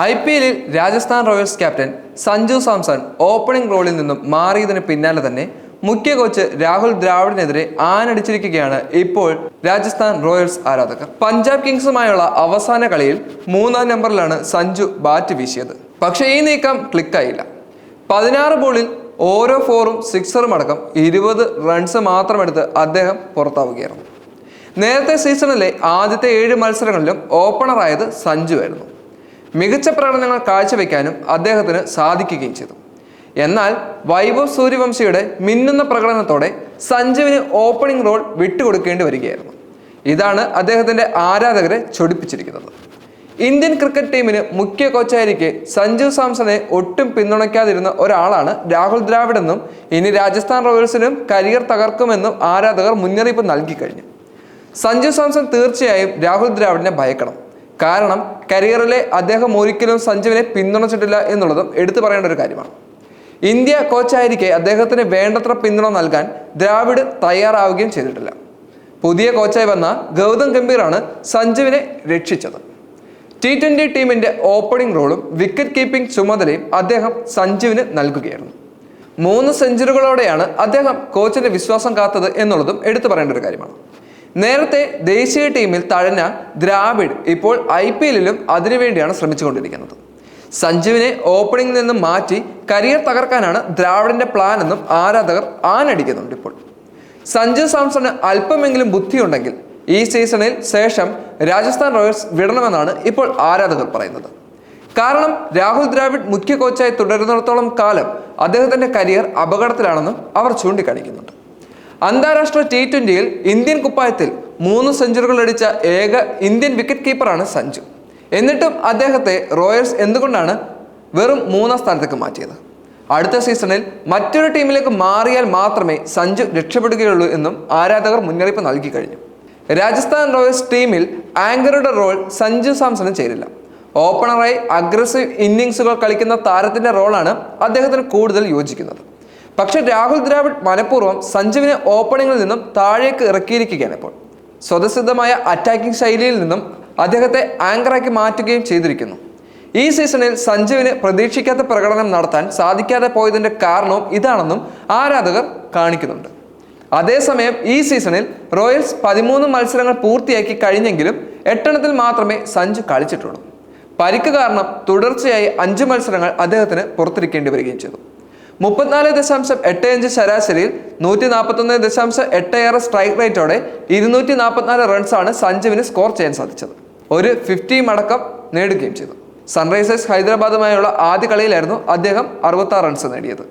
IPLിൽ Rajasthan Royals captain Sanju Samson opening റോളിൽ നിന്നും മാറിയതിന് പിന്നാലെ തന്നെ മുഖ്യ കോച്ച് രാഹുൽ ദ്രാവിഡിനെതിരെ ആഞ്ഞടിച്ചിരിക്കുകയാണ് ഇപ്പോൾ രാജസ്ഥാൻ റോയൽസ് ആരാധകർ. പഞ്ചാബ് കിങ്സുമായുള്ള അവസാന കളിയിൽ 3-ാം നമ്പറിലാണ് സഞ്ജു ബാറ്റ് വീശിയത്. പക്ഷേ ഈ നീക്കം ക്ലിക്കായില്ല. 16 ബോളിൽ ഓരോ 4ഉം 6ഉം അടക്കം 20 റൺസ് മാത്രമെടുത്ത് അദ്ദേഹം പുറത്താവുകയായിരുന്നു. നേരത്തെ സീസണിലെ ആദ്യത്തെ 7 മത്സരങ്ങളിലും ഓപ്പണറായത് സഞ്ജു ആയിരുന്നു. മികച്ച പ്രകടനങ്ങൾ കാഴ്ചവെക്കാനും അദ്ദേഹത്തിന് സാധിക്കുകയും ചെയ്തു. എന്നാൽ വൈഭവ് സൂര്യവംശിയുടെ മിന്നുന്ന പ്രകടനത്തോടെ സഞ്ജുവിന് ഓപ്പണിംഗ് റോൾ വിട്ടുകൊടുക്കേണ്ടി വരികയായിരുന്നു. ഇതാണ് അദ്ദേഹത്തിന്റെ ആരാധകരെ ചൊടിപ്പിച്ചിരിക്കുന്നത്. ഇന്ത്യൻ ക്രിക്കറ്റ് ടീമിന് മുഖ്യ കോച്ചായിരിക്കെ സഞ്ജു സാംസണെ ഒട്ടും പിന്തുണയ്ക്കാതിരുന്ന ഒരാളാണ് രാഹുൽ ദ്രാവിഡ് എന്നും ഇനി രാജസ്ഥാൻ റോയൽസിനും കരിയർ തകർക്കുമെന്നും ആരാധകർ മുന്നറിയിപ്പ് നൽകി കഴിഞ്ഞു. സഞ്ജു സാംസൺ തീർച്ചയായും രാഹുൽ ദ്രാവിഡിനെ ഭയക്കണം. കാരണം കരിയറിലെ അദ്ദേഹം ഒരിക്കലും സഞ്ജുവിനെ പിന്തുണച്ചിട്ടില്ല എന്നുള്ളതും എടുത്തു പറയേണ്ട ഒരു കാര്യമാണ്. ഇന്ത്യ കോച്ചായിരിക്കെ അദ്ദേഹത്തിന് വേണ്ടത്ര പിന്തുണ നൽകാൻ ദ്രാവിഡ് തയ്യാറാവുകയും ചെയ്തിട്ടില്ല. പുതിയ കോച്ചായി വന്ന ഗൗതം ഗംഭീറാണ് സഞ്ജുവിനെ രക്ഷിച്ചത്. T20 ടീമിന്റെ ഓപ്പണിംഗ് റോളും വിക്കറ്റ് കീപ്പിംഗ് ചുമതലയും അദ്ദേഹം സഞ്ജുവിന് നൽകുകയായിരുന്നു. 3 സെഞ്ചുറികളോടെയാണ് അദ്ദേഹം കോച്ചിന്റെ വിശ്വാസം കാത്തത് എന്നുള്ളതും എടുത്തു പറയേണ്ട ഒരു കാര്യമാണ്. നേരത്തെ ദേശീയ ടീമിൽ തഴഞ്ഞ ദ്രാവിഡ് ഇപ്പോൾ IPLിലും അതിനുവേണ്ടിയാണ് ശ്രമിച്ചുകൊണ്ടിരിക്കുന്നത്. സഞ്ജുവിനെ ഓപ്പണിംഗിൽ നിന്നും മാറ്റി കരിയർ തകർക്കാനാണ് ദ്രാവിഡിന്റെ പ്ലാൻ എന്നും ആരാധകർ ആഞ്ഞടിക്കുന്നുണ്ട്. ഇപ്പോൾ സഞ്ജു സാംസണ് അല്പമെങ്കിലും ബുദ്ധിയുണ്ടെങ്കിൽ ഈ സീസണിൽ ശേഷം രാജസ്ഥാൻ റോയൽസ് വിടണമെന്നാണ് ഇപ്പോൾ ആരാധകർ പറയുന്നത്. കാരണം രാഹുൽ ദ്രാവിഡ് മുഖ്യ കോച്ചായി തുടരുന്നിടത്തോളം കാലം അദ്ദേഹത്തിന്റെ കരിയർ അപകടത്തിലാണെന്നും അവർ ചൂണ്ടിക്കാണിക്കുന്നുണ്ട്. അന്താരാഷ്ട്ര T20യിൽ ഇന്ത്യൻ കുപ്പായത്തിൽ 3 സെഞ്ചുറികൾ അടിച്ച ഏക ഇന്ത്യൻ വിക്കറ്റ് കീപ്പറാണ് സഞ്ജു. എന്നിട്ടും അദ്ദേഹത്തെ റോയൽസ് എന്തുകൊണ്ടാണ് വെറും 3ാം സ്ഥാനത്തേക്ക് മാറ്റിയത്? അടുത്ത സീസണിൽ മറ്റൊരു ടീമിലേക്ക് മാറിയാൽ മാത്രമേ സഞ്ജു രക്ഷപ്പെടുകയുള്ളൂ എന്നും ആരാധകർ മുന്നറിയിപ്പ് നൽകി കഴിഞ്ഞു. രാജസ്ഥാൻ റോയൽസ് ടീമിൽ ആങ്കറുടെ റോൾ സഞ്ജു സാംസണ് ചേരില്ല. ഓപ്പണറായി അഗ്രസീവ് ഇന്നിങ്സുകൾ കളിക്കുന്ന താരത്തിന്റെ റോളാണ് അദ്ദേഹത്തിന് കൂടുതൽ യോജിക്കുന്നത്. പക്ഷേ രാഹുൽ ദ്രാവിഡ് മനഃപൂർവ്വം സഞ്ജുവിനെ ഓപ്പണിംഗിൽ നിന്നും താഴേക്ക് ഇറക്കിയിരിക്കുകയാണ്. ഇപ്പോൾ സ്വതസിദ്ധമായ അറ്റാക്കിംഗ് ശൈലിയിൽ നിന്നും അദ്ദേഹത്തെ ആങ്കറാക്കി മാറ്റുകയും ചെയ്തിരിക്കുന്നു. ഈ സീസണിൽ സഞ്ജുവിന് പ്രതീക്ഷിക്കാത്ത പ്രകടനം നടത്താൻ സാധിക്കാതെ പോയതിന്റെ കാരണവും ഇതാണെന്നും ആരാധകർ കാണിക്കുന്നുണ്ട്. അതേസമയം ഈ സീസണിൽ റോയൽസ് 13 മത്സരങ്ങൾ പൂർത്തിയാക്കി കഴിഞ്ഞെങ്കിലും 8 മാത്രമേ സഞ്ജു കളിച്ചിട്ടുള്ളൂ. പരിക്ക് കാരണം തുടർച്ചയായി 5 മത്സരങ്ങൾ അദ്ദേഹത്തിന് പുറത്തിരിക്കേണ്ടി വരികയും ചെയ്തു. 34.85 ശരാശരിയിൽ 141.86 സ്ട്രൈക്ക് റേറ്റോടെ 244 റൺസാണ് സഞ്ജുവിന് സ്കോർ ചെയ്യാൻ സാധിച്ചത്. ഒരു 50 മടക്കം നേടുകയും ചെയ്തു. സൺറൈസേഴ്സ് ഹൈദരാബാദുമായുള്ള ആദ്യ കളിയിലായിരുന്നു അദ്ദേഹം 66 റൺസ് നേടിയത്.